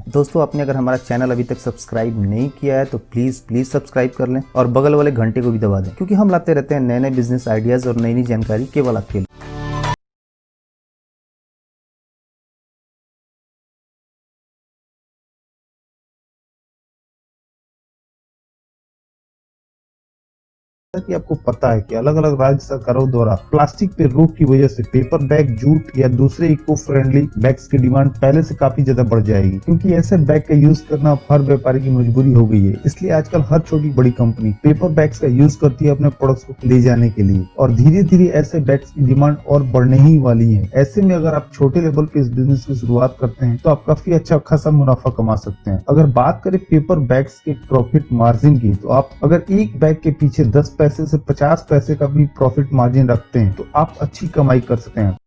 दोस्तों, आपने अगर हमारा चैनल अभी तक सब्सक्राइब नहीं किया है तो प्लीज सब्सक्राइब कर लें और बगल वाले घंटे को भी दबा दें, क्योंकि हम लाते रहते हैं नए नए बिजनेस आइडियाज और नई नई जानकारी केवल आपके लिए। कि आपको पता है कि अलग अलग राज्य सरकारों द्वारा प्लास्टिक पे रोक की वजह से पेपर बैग, जूट या दूसरे इको फ्रेंडली बैग्स की डिमांड पहले से काफी ज्यादा बढ़ जाएगी, क्योंकि ऐसे बैग का यूज करना हर व्यापारी की मजबूरी हो गई है। इसलिए आजकल हर छोटी बड़ी कंपनी पेपर बैग्स का यूज करती है अपने प्रोडक्ट्स को ले जाने के लिए, और धीरे धीरे ऐसे बैग्स की डिमांड और बढ़ने ही वाली है। ऐसे में अगर आप छोटे लेवल पे इस बिजनेस की शुरुआत करते हैं तो आप काफी अच्छा खासा मुनाफा कमा सकते हैं। अगर बात करें पेपर बैग्स के प्रॉफिट मार्जिन की, तो आप अगर एक बैग के पीछे 10 पैसे से 50 पैसे का भी प्रॉफिट मार्जिन रखते हैं तो आप अच्छी कमाई कर सकते हैं।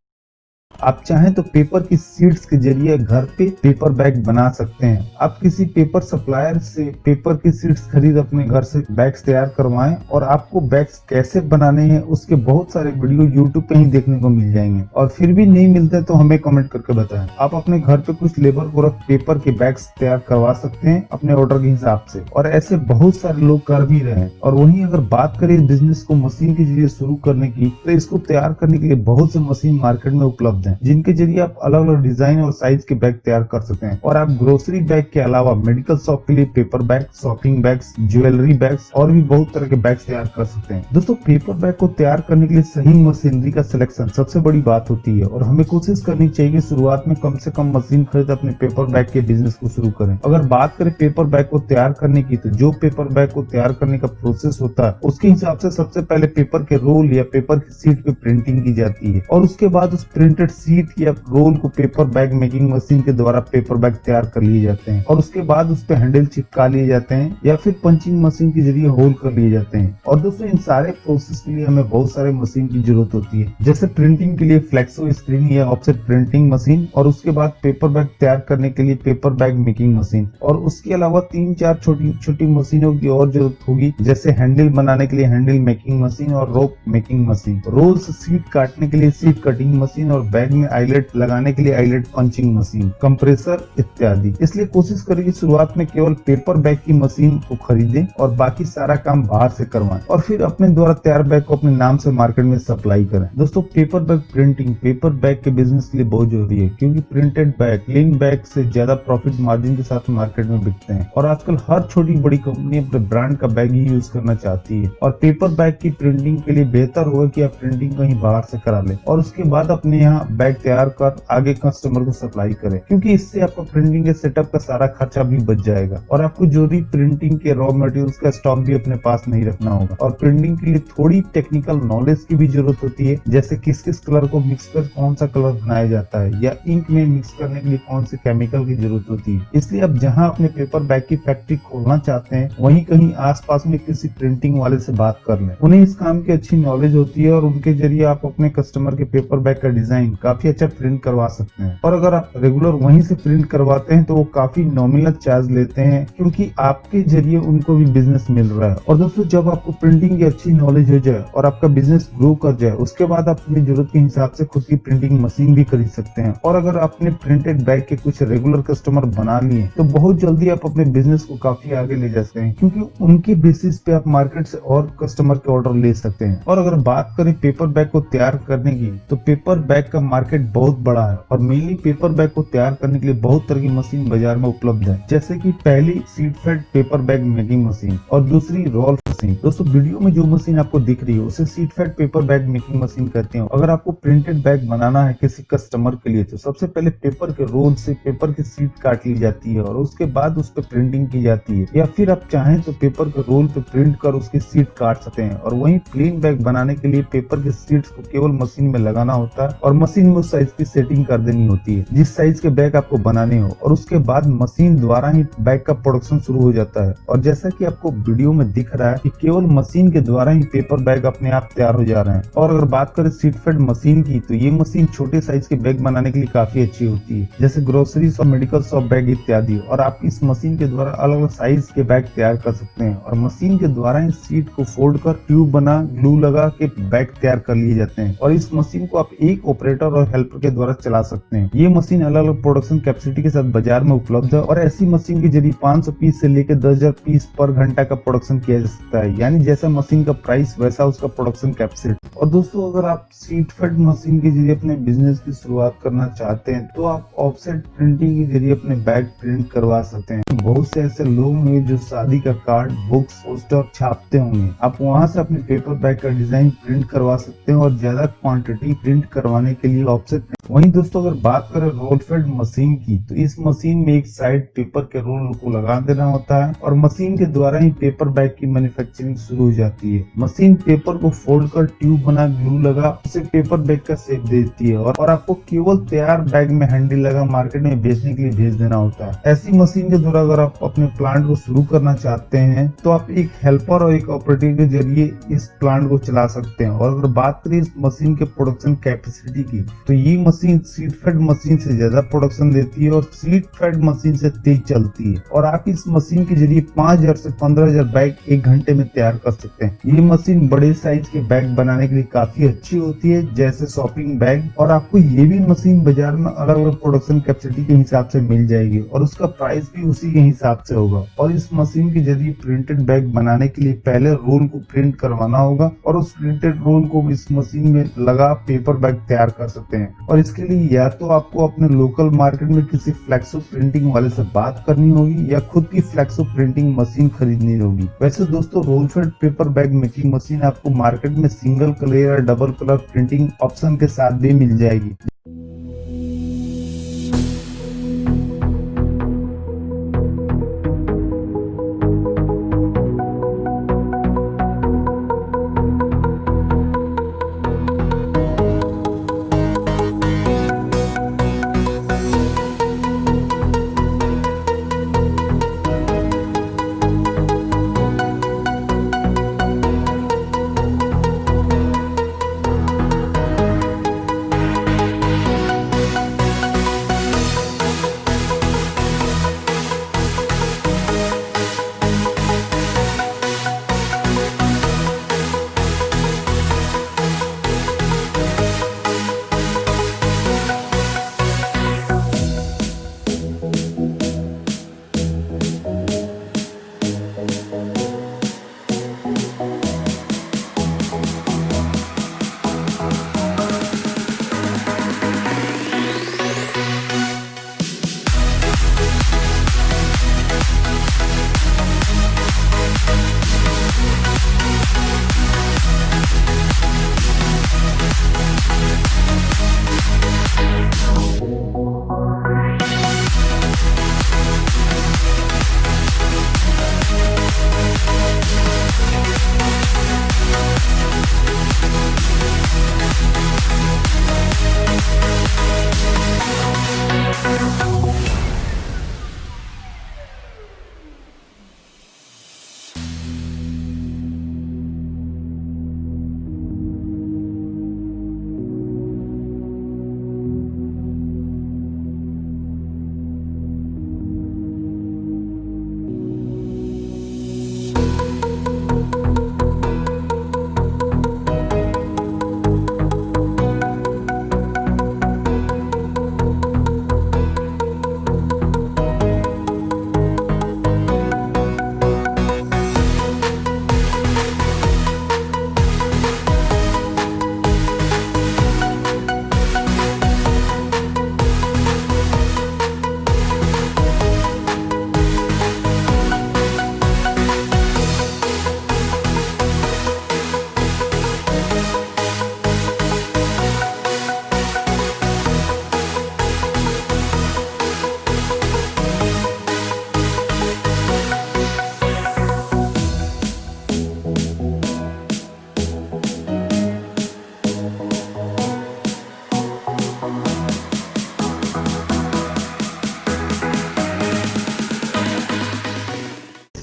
आप चाहें तो पेपर की सीड्स के जरिए घर पे पेपर बैग बना सकते हैं। आप किसी पेपर सप्लायर से पेपर की सीड्स खरीद अपने घर से बैग्स तैयार करवाएं, और आपको बैग्स कैसे बनाने हैं उसके बहुत सारे वीडियो यूट्यूब पे ही देखने को मिल जाएंगे। और फिर भी नहीं मिलते तो हमें कमेंट करके बताएं। आप अपने घर पे कुछ लेबर को रख पेपर के बैग्स तैयार करवा सकते हैं अपने ऑर्डर के हिसाब से, और ऐसे बहुत सारे लोग कर भी रहे हैं। और वहीं अगर बात करें इस बिजनेस को मशीन के जरिए शुरू करने की, तो इसको तैयार करने के लिए बहुत से मशीन मार्केट में उपलब्ध है, जिनके जरिए आप अलग अलग डिजाइन और साइज के बैग तैयार कर सकते हैं। और आप ग्रोसरी बैग के अलावा मेडिकल शॉप के लिए paper bag, shopping bags, jewellery bags और भी बहुत तरह के बैग तैयार कर सकते हैं। दोस्तों, पेपर बैग को तैयार करने के लिए सही मशीनरी का सिलेक्शन सबसे बड़ी बात होती है, और हमें कोशिश करनी चाहिए कि शुरुआत में कम से कम मशीन खरीद अपने पेपर बैग के बिजनेस को शुरू करें। अगर बात करें पेपर बैग को तैयार करने की, तो जो पेपर बैग को तैयार करने का प्रोसेस होता है उसके हिसाब से सबसे पहले पेपर के रोल या पेपर की सीट पे प्रिंटिंग की जाती है, और उसके बाद उस प्रिंटेड सीट या रोल को पेपर बैग मेकिंग मशीन के द्वारा पेपर बैग तैयार कर लिए जाते हैं, और उसके बाद उस पे हैंडल चिपका लिए जाते हैं या फिर पंचिंग मशीन के जरिए होल कर लिए जाते हैं। और दोस्तों, इन सारे प्रोसेस के लिए हमें बहुत सारे मशीन की जरूरत होती है, जैसे प्रिंटिंग के लिए फ्लेक्सो स्क्रीन या ऑफसेट प्रिंटिंग मशीन, और उसके बाद पेपर बैग तैयार करने के लिए पेपर बैग मेकिंग मशीन, और उसके अलावा 3-4 छोटी छोटी मशीनों की और जरूरत होगी, जैसे हैंडल बनाने के लिए हैंडल मेकिंग मशीन और रोप मेकिंग मशीन, रोल्स सीट काटने के लिए सीट कटिंग मशीन, और बैग में आईलेट लगाने के लिए आईलेट पंचिंग मशीन, कंप्रेसर इत्यादि। इसलिए कोशिश करें कि शुरुआत में केवल पेपर बैग की मशीन को खरीदें और बाकी सारा काम बाहर से करवाएं, और फिर अपने द्वारा तैयार बैग को अपने नाम से मार्केट में सप्लाई करें। दोस्तों, paper bag printing paper bag के बिजनेस के लिए बहुत जरूरी है, क्योंकि प्रिंटेड बैग क्लीन बैग से ज्यादा प्रॉफिट मार्जिन के साथ मार्केट में बिकते हैं, और आजकल हर छोटी बड़ी कंपनी अपने ब्रांड का बैग ही यूज करना चाहती है। और पेपर बैग की प्रिंटिंग के लिए बेहतर होगा कि आप प्रिंटिंग कहीं बाहर से करा लें, और उसके बाद अपने यहाँ बैग तैयार कर आगे कस्टमर को सप्लाई करें, क्योंकि इससे आपका प्रिंटिंग के सेटअप का सारा खर्चा भी बच जाएगा, और आपको जरूरी प्रिंटिंग के रॉ मटेरियल्स का स्टॉक भी अपने पास नहीं रखना होगा। और प्रिंटिंग के लिए थोड़ी टेक्निकल नॉलेज की भी जरूरत होती है, जैसे किस किस कलर को मिक्स कर कौन सा कलर बनाया जाता है, या इंक में मिक्स करने के लिए कौन से केमिकल की जरूरत होती है। इसलिए आप जहाँ अपने पेपर बैग की फैक्ट्री खोलना चाहते हैं, वहीं कहीं आसपास में किसी प्रिंटिंग वाले से बात कर लें। उन्हें इस काम की अच्छी नॉलेज होती है, और उनके जरिए आप अपने कस्टमर के पेपर बैग का डिजाइन काफी अच्छा प्रिंट करवा सकते हैं। और अगर आप रेगुलर वहीं से प्रिंट करवाते हैं तो वो काफी नॉमिनल चार्ज लेते हैं, क्योंकि आपके जरिए उनको भी बिजनेस मिल रहा है। और दोस्तों, जब आपको प्रिंटिंग की अच्छी नॉलेज हो जाए और आपका बिजनेस ग्रो कर जाए, उसके बाद आप अपनी जरूरत के हिसाब से खुद की प्रिंटिंग मशीन भी खरीद सकते हैं। और अगर आपने प्रिंटेड बैग के कुछ रेगुलर कस्टमर बना लिए, तो बहुत जल्दी आप अपने बिजनेस को काफी आगे ले जा सकते हैं, क्योंकि उनके बेसिस पे आप मार्केट से और कस्टमर के ऑर्डर ले सकते हैं। और अगर बात करें पेपर बैग को तैयार करने की, तो पेपर बैग का मार्केट बहुत बड़ा है, और मेनली पेपर बैग को तैयार करने के लिए बहुत तरह की मशीन बाजार में उपलब्ध है, जैसे कि पहली sheet fed paper bag making machine और दूसरी रोल मशीन। दोस्तों, वीडियो में जो मशीन आपको दिख रही है उसे sheet fed paper bag making machine कहते हैं। अगर आपको प्रिंटेड बैग बनाना है किसी कस्टमर के लिए, तो सबसे पहले पेपर के रोल से पेपर की सीट काट ली जाती है, और उसके बाद उस पर प्रिंटिंग की जाती है, या फिर आप चाहें तो पेपर के रोल पे प्रिंट कर उसकी सीट काट सकते हैं। और वहीं प्लेन बैग बनाने के लिए पेपर के सीट्स को केवल मशीन में लगाना होता है, और मशीन में उस साइज की सेटिंग कर देनी होती है जिस साइज के बैग आपको बनाने हो, और उसके बाद मशीन द्वारा ही बैग का प्रोडक्शन शुरू हो जाता है। और जैसा कि आपको वीडियो में दिख रहा है कि केवल मशीन के द्वारा ही पेपर बैग अपने आप तैयार हो जा रहे हैं। और अगर बात करें सीट फेड मशीन की, तो ये मशीन छोटे साइज के बैग बनाने के लिए काफी अच्छी होती है, जैसे ग्रोसरी और मेडिकल शॉप बैग इत्यादि। और आप इस मशीन के द्वारा अलग अलग साइज के बैग तैयार कर सकते हैं, और मशीन के द्वारा ही सीट को फोल्ड कर ट्यूब बना ग्लू लगा के बैग तैयार कर लिए जाते हैं। और इस मशीन को आप एक ऑपरेटर ऑपरेटर और हेल्पर के द्वारा चला सकते हैं। ये मशीन अलग अलग प्रोडक्शन कैपेसिटी के साथ बाजार में उपलब्ध है और ऐसी मशीन के जरिए 500 पीस से लेकर 10,000 पीस पर घंटा का प्रोडक्शन किया जा सकता है, यानी जैसा मशीन का प्राइस वैसा उसका प्रोडक्शन कैपेसिटी। और दोस्तों, अगर आप सीट फेड मशीन के जरिए अपने बिजनेस की शुरुआत करना चाहते हैं तो आप ऑफसेट प्रिंटिंग के जरिए अपने बैग प्रिंट करवा सकते हैं। बहुत से ऐसे लोग होंगे जो शादी का कार्ड, बुक्स, पोस्टर छापते होंगे। आप वहां से अपने पेपर बैग का डिजाइन प्रिंट करवा सकते हैं और ज्यादा क्वांटिटी प्रिंट करवाने के लिए ऑफसेट। वहीं दोस्तों, अगर बात करें रोल फेड मशीन की, तो इस मशीन में एक साइड पेपर के रोल को लगा देना होता है और मशीन के द्वारा ही पेपर बैग की मैन्युफैक्चरिंग शुरू हो जाती है। मशीन पेपर को फोल्ड कर ट्यूब बना ग्लू लगा उसे पेपर बैग का शेप देती है और आपको केवल तैयार बैग में हैंडल लगा मार्केट में बेचने के लिए भेज देना होता है। ऐसी मशीन के द्वारा अगर आप अपने प्लांट को शुरू करना चाहते हैं तो आप एक हेल्पर और एक ऑपरेटर के जरिए इस प्लांट को चला सकते हैं। और अगर बात करें इस मशीन के प्रोडक्शन कैपेसिटी की, तो ये मशीन सीट फेड मशीन से ज्यादा प्रोडक्शन देती है और सीट फेड मशीन से तेज चलती है और आप इस मशीन के जरिए 5,000 से 15,000 बैग एक घंटे में तैयार कर सकते हैं। ये मशीन बड़े साइज के बैग बनाने के लिए काफी अच्छी होती है, जैसे शॉपिंग बैग। और आपको ये भी मशीन बाजार में अलग अलग प्रोडक्शन कैपेसिटी के हिसाब से मिल जाएगी और उसका प्राइस भी उसी के हिसाब से होगा। और इस मशीन के जरिए प्रिंटेड बैग बनाने के लिए पहले रोल को प्रिंट करवाना होगा और उस प्रिंटेड रोल को इस मशीन में लगा पेपर बैग तैयार कर सकते हैं। और इसके लिए या तो आपको अपने लोकल मार्केट में किसी फ्लेक्सो प्रिंटिंग वाले से बात करनी होगी या खुद की फ्लेक्सो प्रिंटिंग मशीन खरीदनी होगी। वैसे दोस्तों, roll fed paper bag making machine आपको मार्केट में सिंगल कलर या डबल कलर प्रिंटिंग ऑप्शन के साथ भी मिल जाएगी।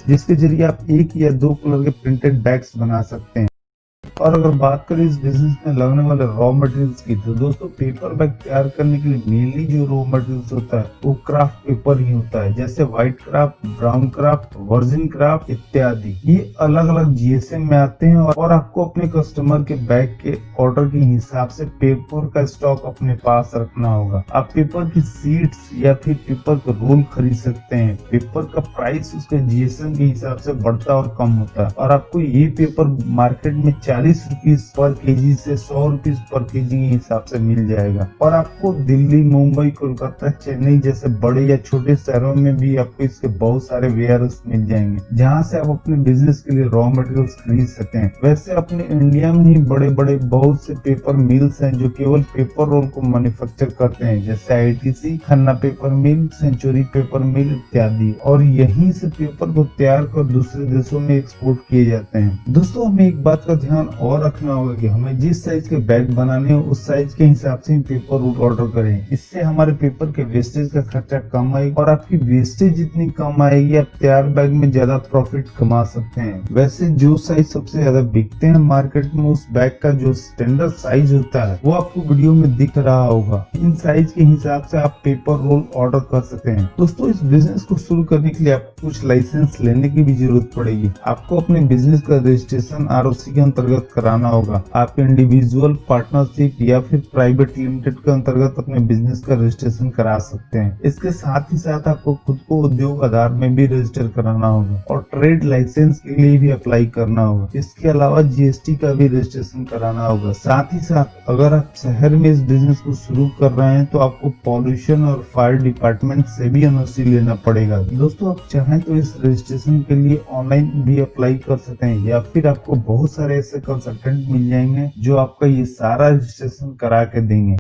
जिसके जरिए आप एक या दो कलर के प्रिंटेड बैग्स बना सकते हैं। और अगर बात करें इस बिजनेस में लगने वाले रॉ मटेरियल्स की, तो दोस्तों पेपर बैग तैयार करने के लिए मेनली जो रॉ मटेरियल्स होता है वो क्राफ्ट पेपर ही होता है, जैसे white craft, brown craft, virgin craft इत्यादि। ये अलग अलग जीएसएम में आते हैं और आपको अपने कस्टमर के बैग के ऑर्डर के हिसाब से पेपर का स्टॉक अपने पास रखना होगा। आप पेपर की सीट्स या फिर पेपर का रोल खरीद सकते हैं। पेपर का प्राइस उसके जीएसएम के हिसाब से बढ़ता और कम होता है और आपको ये पेपर मार्केट में 40 रुपीज पर केजी से 100 रुपीज पर केजी के हिसाब से मिल जाएगा। और आपको दिल्ली, मुंबई, कोलकाता, चेन्नई जैसे बड़े या छोटे शहरों में भी आपको इसके बहुत सारे वेयरहाउस मिल जाएंगे, जहाँ से आप अपने बिजनेस के लिए रॉ मटेरियल्स खरीद सकते हैं। वैसे अपने इंडिया में ही बड़े बड़े बहुत से पेपर मिल्स हैं जो केवल पेपर रोल को मैन्युफैक्चर करते हैं, जैसे आईटीसी, खन्ना पेपर मिल, सेंचुरी पेपर मिल इत्यादि। और यहीं से पेपर को तैयार कर दूसरे देशों में एक्सपोर्ट किए जाते हैं। दोस्तों हमें एक बात का ध्यान और रखना होगा कि हमें जिस साइज के बैग बनाने हो उस साइज के हिसाब से पेपर रोल ऑर्डर करें। इससे हमारे पेपर के वेस्टेज का खर्चा कम आएगा और आपकी वेस्टेज जितनी कम आएगी आप तैयार बैग में ज्यादा प्रॉफिट कमा सकते हैं। वैसे जो साइज सबसे ज्यादा बिकते हैं मार्केट में, उस बैग का जो स्टैंडर्ड साइज होता है वो आपको वीडियो में दिख रहा होगा। इन साइज के हिसाब से आप पेपर रोल ऑर्डर कर सकते हैं। दोस्तों इस बिजनेस को शुरू करने के लिए आपको कुछ लाइसेंस लेने की भी जरूरत पड़ेगी। आपको अपने बिजनेस का रजिस्ट्रेशन आरओसी के अंतर्गत कराना होगा। आप इंडिविजुअल, पार्टनरशिप या फिर प्राइवेट लिमिटेड के अंतर्गत अपने बिजनेस का रजिस्ट्रेशन करा सकते हैं। इसके साथ ही साथ आपको खुद को उद्योग आधार में भी रजिस्टर कराना होगा और ट्रेड लाइसेंस के लिए भी अप्लाई करना होगा। इसके अलावा जीएसटी का भी रजिस्ट्रेशन कराना होगा। साथ ही साथ अगर आप शहर में इस बिजनेस को शुरू कर रहे हैं तो आपको पॉल्यूशन और फायर डिपार्टमेंट से भी एनओसी लेना पड़ेगा। दोस्तों आप चाहें तो इस रजिस्ट्रेशन के लिए ऑनलाइन भी अप्लाई कर सकते हैं या फिर आपको बहुत सारे ऐसे कंसल्टेंट मिल जाएंगे जो आपका ये सारा रजिस्ट्रेशन करा के देंगे।